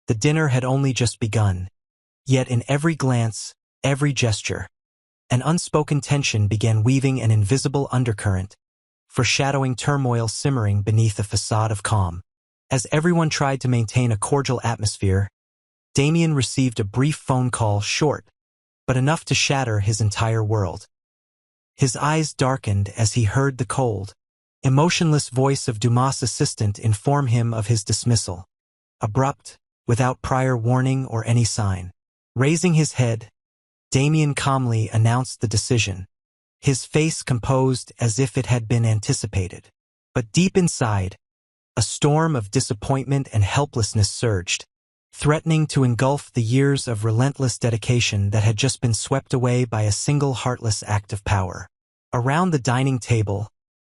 The dinner had only just begun. Yet in every glance, every gesture, an unspoken tension began weaving an invisible undercurrent, foreshadowing turmoil simmering beneath a facade of calm. As everyone tried to maintain a cordial atmosphere, Damian received a brief phone call, short, but enough to shatter his entire world. His eyes darkened as he heard the cold, emotionless voice of Dumas' assistant inform him of his dismissal. Abrupt, without prior warning or any sign. Raising his head, Damian calmly announced the decision, his face composed as if it had been anticipated. But deep inside, a storm of disappointment and helplessness surged, threatening to engulf the years of relentless dedication that had just been swept away by a single heartless act of power. Around the dining table,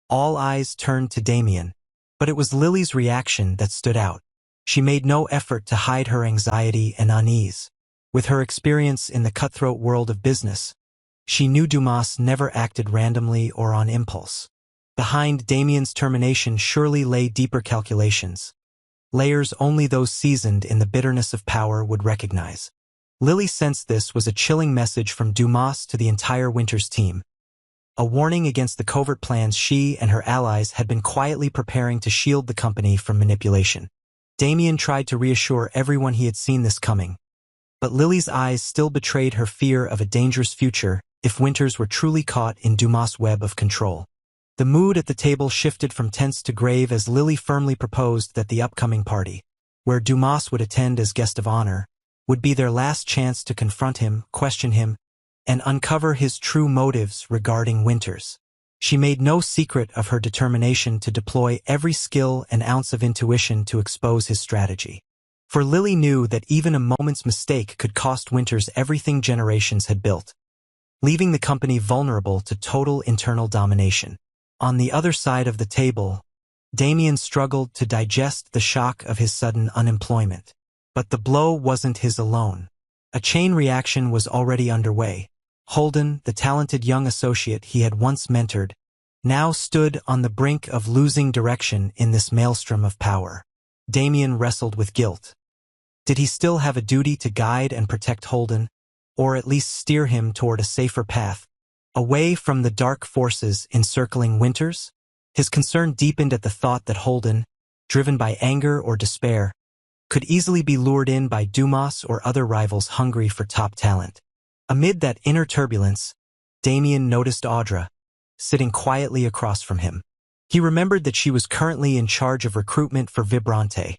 all eyes turned to Damian, but it was Lily's reaction that stood out. She made no effort to hide her anxiety and unease. With her experience in the cutthroat world of business, she knew Dumas never acted randomly or on impulse. Behind Damian's termination surely lay deeper calculations, layers only those seasoned in the bitterness of power would recognize. Lily sensed this was a chilling message from Dumas to the entire Winters team, a warning against the covert plans she and her allies had been quietly preparing to shield the company from manipulation. Damian tried to reassure everyone he had seen this coming, but Lily's eyes still betrayed her fear of a dangerous future if Winters were truly caught in Dumas' web of control. The mood at the table shifted from tense to grave as Lily firmly proposed that the upcoming party, where Dumas would attend as guest of honor, would be their last chance to confront him, question him, and uncover his true motives regarding Winters. She made no secret of her determination to deploy every skill and ounce of intuition to expose his strategy. For Lily knew that even a moment's mistake could cost Winters everything generations had built, leaving the company vulnerable to total internal domination. On the other side of the table, Damian struggled to digest the shock of his sudden unemployment. But the blow wasn't his alone. A chain reaction was already underway. Holden, the talented young associate he had once mentored, now stood on the brink of losing direction in this maelstrom of power. Damian wrestled with guilt. Did he still have a duty to guide and protect Holden, or at least steer him toward a safer path, away from the dark forces encircling Winters? His concern deepened at the thought that Holden, driven by anger or despair, could easily be lured in by Dumas or other rivals hungry for top talent. Amid that inner turbulence, Damian noticed Audra, sitting quietly across from him. He remembered that she was currently in charge of recruitment for Vibrante,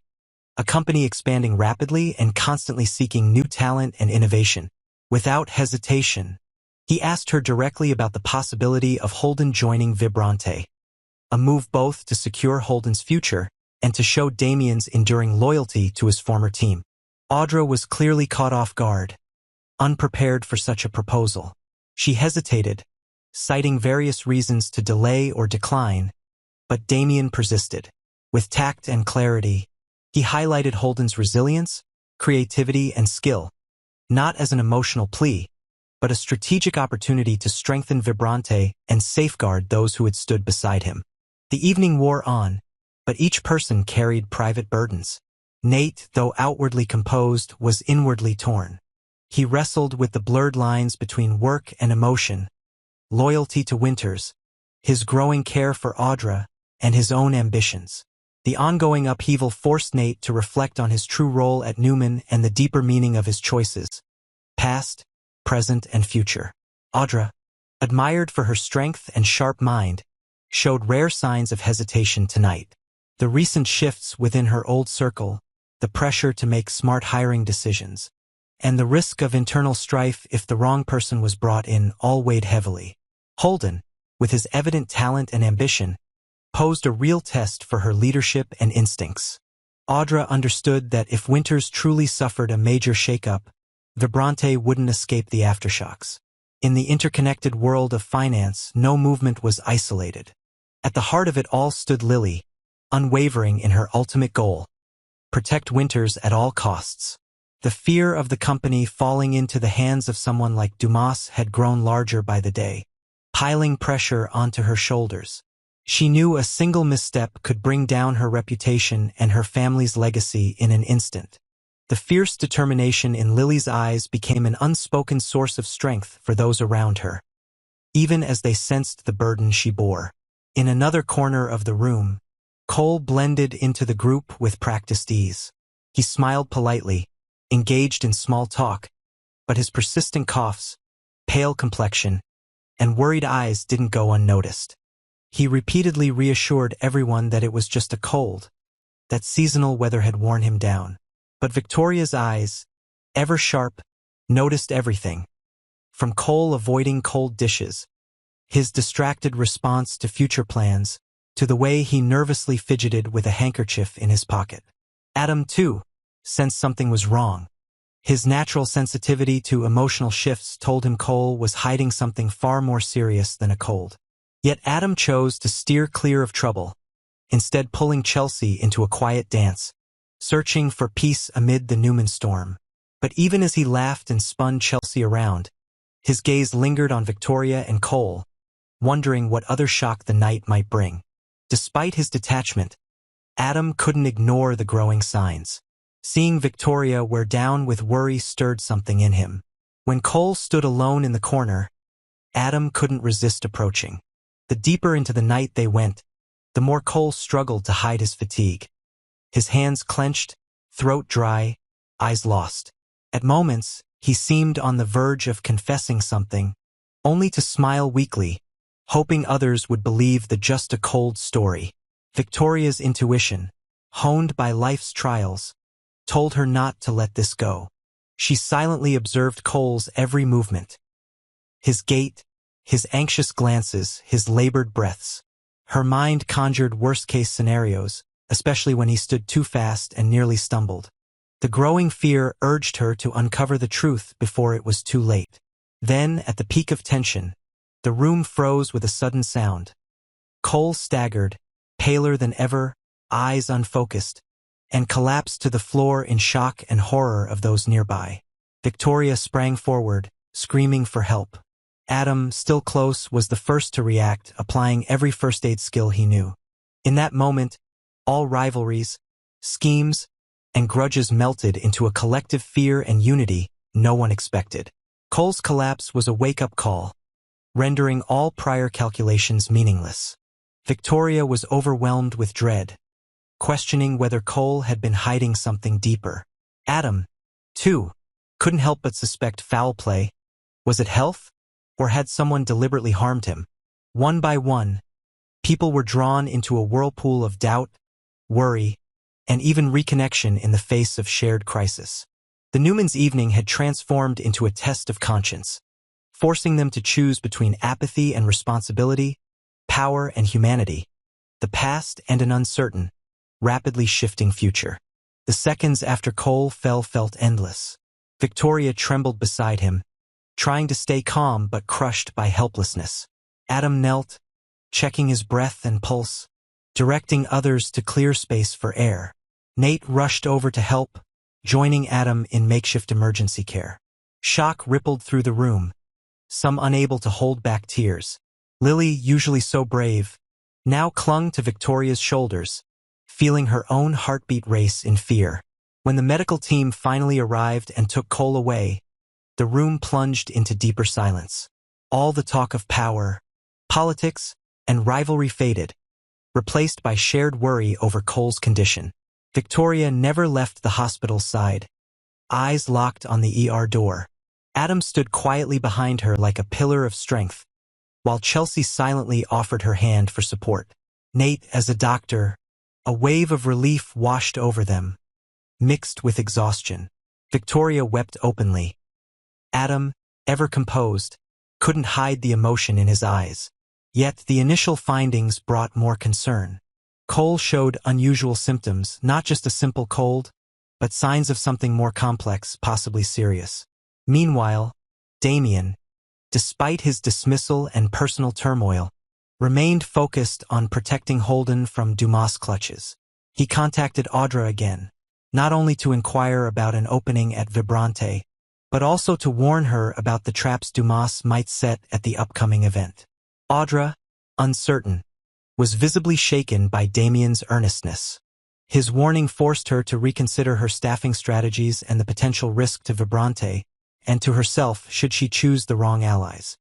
a company expanding rapidly and constantly seeking new talent and innovation. Without hesitation, he asked her directly about the possibility of Holden joining Vibrante, a move both to secure Holden's future and to show Damian's enduring loyalty to his former team. Audra was clearly caught off guard, unprepared for such a proposal. She hesitated, citing various reasons to delay or decline, but Damian persisted. With tact and clarity, he highlighted Holden's resilience, creativity, and skill, not as an emotional plea, but a strategic opportunity to strengthen Vibrante and safeguard those who had stood beside him. The evening wore on, but each person carried private burdens. Nate, though outwardly composed, was inwardly torn. He wrestled with the blurred lines between work and emotion, loyalty to Winters, his growing care for Audra, and his own ambitions. The ongoing upheaval forced Nate to reflect on his true role at Newman and the deeper meaning of his choices, past, present, and future. Audra, admired for her strength and sharp mind, showed rare signs of hesitation tonight. The recent shifts within her old circle, the pressure to make smart hiring decisions, and the risk of internal strife if the wrong person was brought in all weighed heavily. Holden, with his evident talent and ambition, posed a real test for her leadership and instincts. Audra understood that if Winters truly suffered a major shakeup, Vibrante wouldn't escape the aftershocks. In the interconnected world of finance, no movement was isolated. At the heart of it all stood Lily, unwavering in her ultimate goal: protect Winters at all costs. The fear of the company falling into the hands of someone like Dumas had grown larger by the day, piling pressure onto her shoulders. She knew a single misstep could bring down her reputation and her family's legacy in an instant. The fierce determination in Lily's eyes became an unspoken source of strength for those around her, even as they sensed the burden she bore. In another corner of the room, Cole blended into the group with practiced ease. He smiled politely, engaged in small talk, but his persistent coughs, pale complexion, and worried eyes didn't go unnoticed. He repeatedly reassured everyone that it was just a cold, that seasonal weather had worn him down. But Victoria's eyes, ever sharp, noticed everything. From Cole avoiding cold dishes, his distracted response to future plans, to the way he nervously fidgeted with a handkerchief in his pocket. Adam, too, sensed something was wrong. His natural sensitivity to emotional shifts told him Cole was hiding something far more serious than a cold. Yet Adam chose to steer clear of trouble, instead pulling Chelsea into a quiet dance, searching for peace amid the Newman storm. But even as he laughed and spun Chelsea around, his gaze lingered on Victoria and Cole, wondering what other shock the night might bring. Despite his detachment, Adam couldn't ignore the growing signs. Seeing Victoria wear down with worry stirred something in him. When Cole stood alone in the corner, Adam couldn't resist approaching. The deeper into the night they went, the more Cole struggled to hide his fatigue. His hands clenched, throat dry, eyes lost. At moments, he seemed on the verge of confessing something, only to smile weakly, hoping others would believe the just a cold story. Victoria's intuition, honed by life's trials, told her not to let this go. She silently observed Cole's every movement. His gait, his anxious glances, his labored breaths. Her mind conjured worst-case scenarios, especially when he stood too fast and nearly stumbled. The growing fear urged her to uncover the truth before it was too late. Then, at the peak of tension, the room froze with a sudden sound. Cole staggered, paler than ever, eyes unfocused, and collapsed to the floor in shock and horror of those nearby. Victoria sprang forward, screaming for help. Adam, still close, was the first to react, applying every first-aid skill he knew. In that moment, all rivalries, schemes, and grudges melted into a collective fear and unity no one expected. Cole's collapse was a wake-up call, rendering all prior calculations meaningless. Victoria was overwhelmed with dread, questioning whether Cole had been hiding something deeper. Adam, too, couldn't help but suspect foul play. Was it health? Or had someone deliberately harmed him? One by one, people were drawn into a whirlpool of doubt, worry, and even reconnection in the face of shared crisis. The Newmans' evening had transformed into a test of conscience, forcing them to choose between apathy and responsibility, power and humanity, the past and an uncertain, rapidly shifting future. The seconds after Cole fell felt endless. Victoria trembled beside him, trying to stay calm but crushed by helplessness. Adam knelt, checking his breath and pulse, directing others to clear space for air. Nate rushed over to help, joining Adam in makeshift emergency care. Shock rippled through the room, some unable to hold back tears. Lily, usually so brave, now clung to Victoria's shoulders, feeling her own heartbeat race in fear. When the medical team finally arrived and took Cole away, the room plunged into deeper silence. All the talk of power, politics, and rivalry faded, replaced by shared worry over Cole's condition. Victoria never left the hospital's side, eyes locked on the ER door. Adam stood quietly behind her like a pillar of strength, while Chelsea silently offered her hand for support. Nate, as a doctor, a wave of relief washed over them, mixed with exhaustion. Victoria wept openly. Adam, ever composed, couldn't hide the emotion in his eyes. Yet the initial findings brought more concern. Cole showed unusual symptoms, not just a simple cold, but signs of something more complex, possibly serious. Meanwhile, Damian, despite his dismissal and personal turmoil, remained focused on protecting Holden from Dumas' clutches. He contacted Audra again, not only to inquire about an opening at Vibrante, but also to warn her about the traps Dumas might set at the upcoming event. Audra, uncertain, was visibly shaken by Damian's earnestness. His warning forced her to reconsider her staffing strategies and the potential risk to Vibrante, and to herself should she choose the wrong allies.